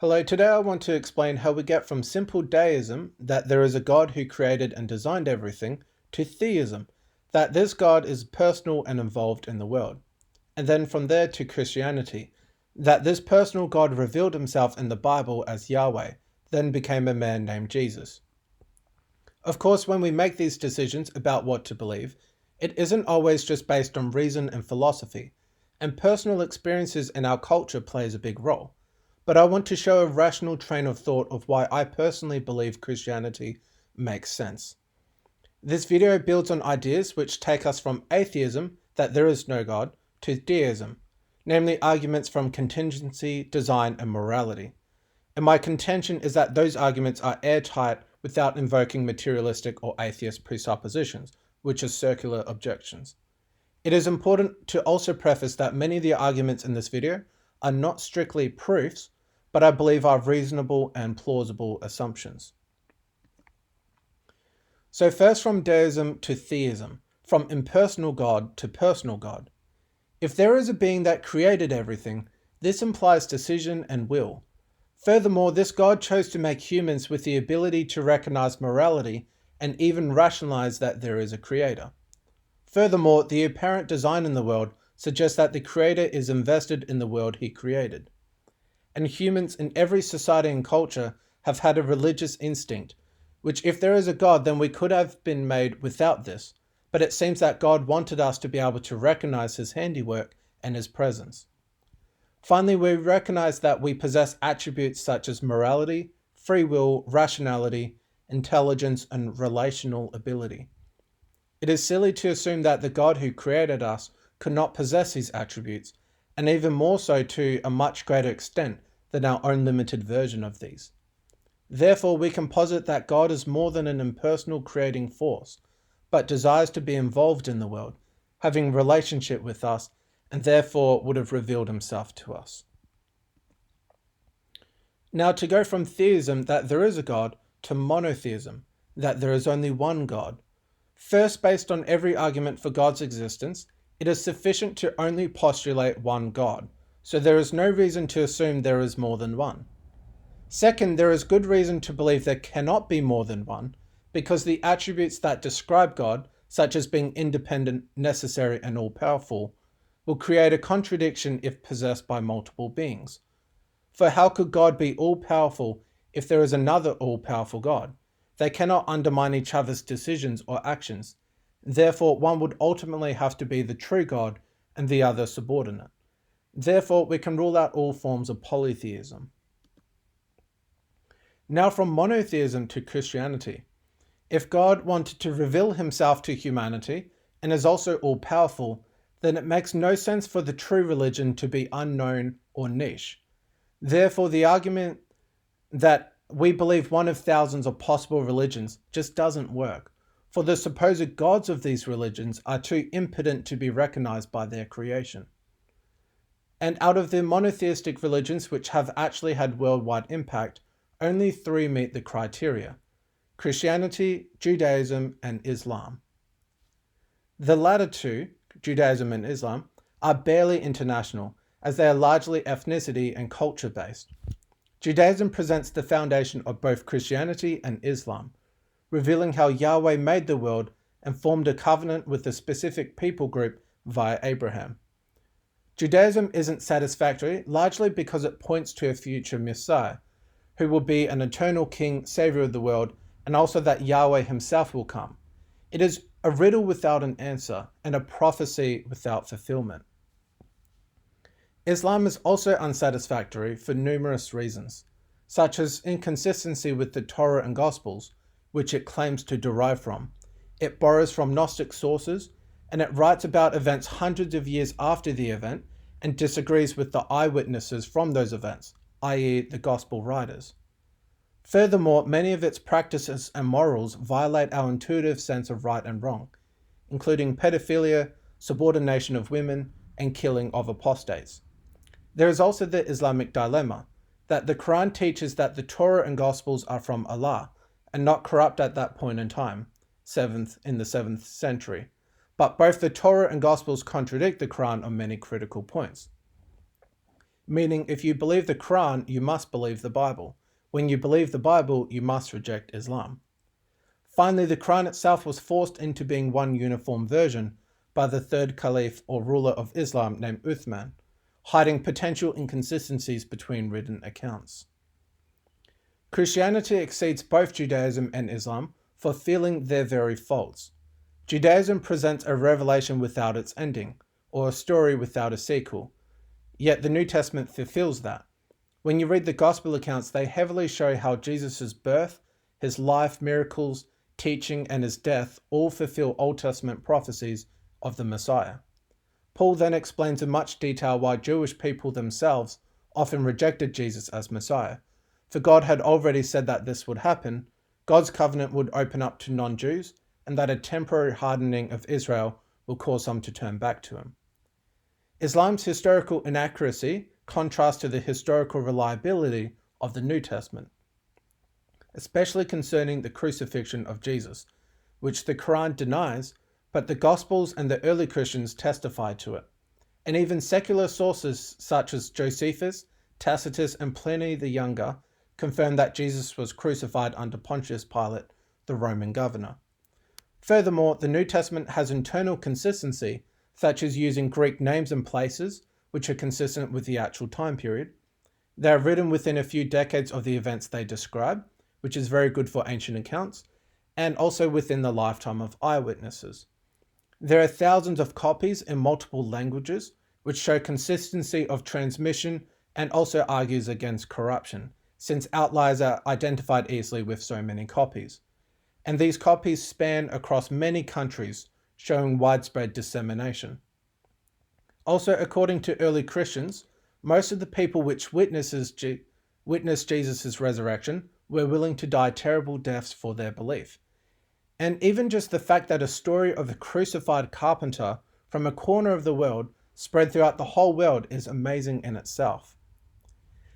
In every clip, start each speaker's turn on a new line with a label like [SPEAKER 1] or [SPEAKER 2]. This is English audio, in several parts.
[SPEAKER 1] Hello, today I want to explain how we get from simple deism, that there is a God who created and designed everything, to theism, that this God is personal and involved in the world. And then from there to Christianity, that this personal God revealed himself in the Bible as Yahweh, then became a man named Jesus. Of course, when we make these decisions about what to believe, it isn't always just based on reason and philosophy, and personal experiences in our culture plays a big role. But I want to show a rational train of thought of why I personally believe Christianity makes sense. This video builds on ideas which take us from atheism, that there is no God, to deism, namely arguments from contingency, design, and morality. And my contention is that those arguments are airtight without invoking materialistic or atheist presuppositions, which are circular objections. It is important to also preface that many of the arguments in this video are not strictly proofs, but I believe are reasonable and plausible assumptions. So first, from deism to theism, from impersonal God to personal God. If there is a being that created everything, this implies decision and will. Furthermore, this God chose to make humans with the ability to recognize morality and even rationalize that there is a creator. Furthermore, the apparent design in the world suggests that the creator is invested in the world he created. And humans in every society and culture have had a religious instinct, which if there is a God, then we could have been made without this, but it seems that God wanted us to be able to recognize his handiwork and his presence. Finally, we recognize that we possess attributes such as morality, free will, rationality, intelligence, and relational ability. It is silly to assume that the God who created us could not possess these attributes, and even more so to a much greater extent than our own limited version of these. Therefore, we can posit that God is more than an impersonal creating force, but desires to be involved in the world, having relationship with us, and therefore would have revealed himself to us. Now, to go from theism, that there is a God, to monotheism, that there is only one God. First, based on every argument for God's existence, it is sufficient to only postulate one God, so there is no reason to assume there is more than one. Second, there is good reason to believe there cannot be more than one, because the attributes that describe God, such as being independent, necessary, and all-powerful, will create a contradiction if possessed by multiple beings. For how could God be all-powerful if there is another all-powerful God? They cannot undermine each other's decisions or actions. Therefore, one would ultimately have to be the true God and the other subordinate. Therefore, we can rule out all forms of polytheism. Now, from monotheism to Christianity. If God wanted to reveal himself to humanity and is also all-powerful, then it makes no sense for the true religion to be unknown or niche. Therefore, the argument that we believe one of thousands of possible religions just doesn't work, for the supposed gods of these religions are too impotent to be recognized by their creation. And out of the monotheistic religions which have actually had worldwide impact, only three meet the criteria: Christianity, Judaism, and Islam. The latter two, Judaism and Islam, are barely international, as they are largely ethnicity and culture based. Judaism presents the foundation of both Christianity and Islam, revealing how Yahweh made the world and formed a covenant with a specific people group via Abraham. Judaism isn't satisfactory, largely because it points to a future Messiah, who will be an eternal king, savior of the world, and also that Yahweh himself will come. It is a riddle without an answer, and a prophecy without fulfillment. Islam is also unsatisfactory for numerous reasons, such as inconsistency with the Torah and Gospels, which it claims to derive from. It borrows from Gnostic sources, and it writes about events hundreds of years after the event and disagrees with the eyewitnesses from those events, i.e. the Gospel writers. Furthermore, many of its practices and morals violate our intuitive sense of right and wrong, including pedophilia, subordination of women, and killing of apostates. There is also the Islamic dilemma, that the Quran teaches that the Torah and Gospels are from Allah, and not corrupt at that point in time, in the 7th century. But both the Torah and Gospels contradict the Quran on many critical points. meaning if you believe the Quran, you must believe the Bible. When you believe the Bible, you must reject Islam. Finally, the Quran itself was forced into being one uniform version by the third caliph or ruler of Islam named Uthman, hiding potential inconsistencies between written accounts. Christianity exceeds both Judaism and Islam for feeling their very faults. Judaism presents a revelation without its ending, or a story without a sequel. Yet the New Testament fulfills that. When you read the Gospel accounts, they heavily show how Jesus' birth, his life, miracles, teaching, and his death all fulfill Old Testament prophecies of the Messiah. Paul then explains in much detail why Jewish people themselves often rejected Jesus as Messiah. For God had already said that this would happen, God's covenant would open up to non-Jews, and that a temporary hardening of Israel will cause some to turn back to him. Islam's historical inaccuracy contrasts to the historical reliability of the New Testament, especially concerning the crucifixion of Jesus, which the Quran denies, but the Gospels and the early Christians testify to it. And even secular sources such as Josephus, Tacitus, and Pliny the Younger confirm that Jesus was crucified under Pontius Pilate, the Roman governor. Furthermore, the New Testament has internal consistency, such as using Greek names and places, which are consistent with the actual time period. They are written within a few decades of the events they describe, which is very good for ancient accounts, and also within the lifetime of eyewitnesses. There are thousands of copies in multiple languages, which show consistency of transmission and also argues against corruption, since outliers are identified easily with so many copies. And these copies span across many countries, showing widespread dissemination. Also, according to early Christians, most of the people which witnessed Jesus' resurrection were willing to die terrible deaths for their belief. And even just the fact that a story of a crucified carpenter from a corner of the world spread throughout the whole world is amazing in itself.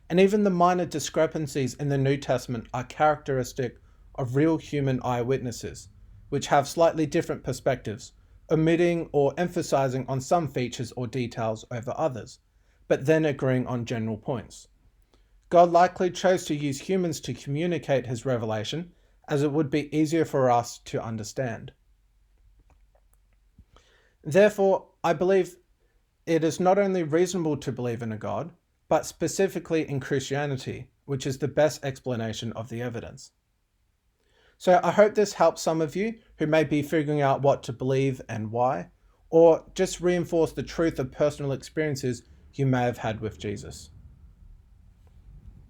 [SPEAKER 1] And even the minor discrepancies in the New Testament are characteristic of real human eyewitnesses, which have slightly different perspectives, omitting or emphasizing on some features or details over others, but then agreeing on general points. God likely chose to use humans to communicate his revelation, as it would be easier for us to understand. Therefore, I believe it is not only reasonable to believe in a God, but specifically in Christianity, which is the best explanation of the evidence. So I hope this helps some of you who may be figuring out what to believe and why, or just reinforce the truth of personal experiences you may have had with Jesus.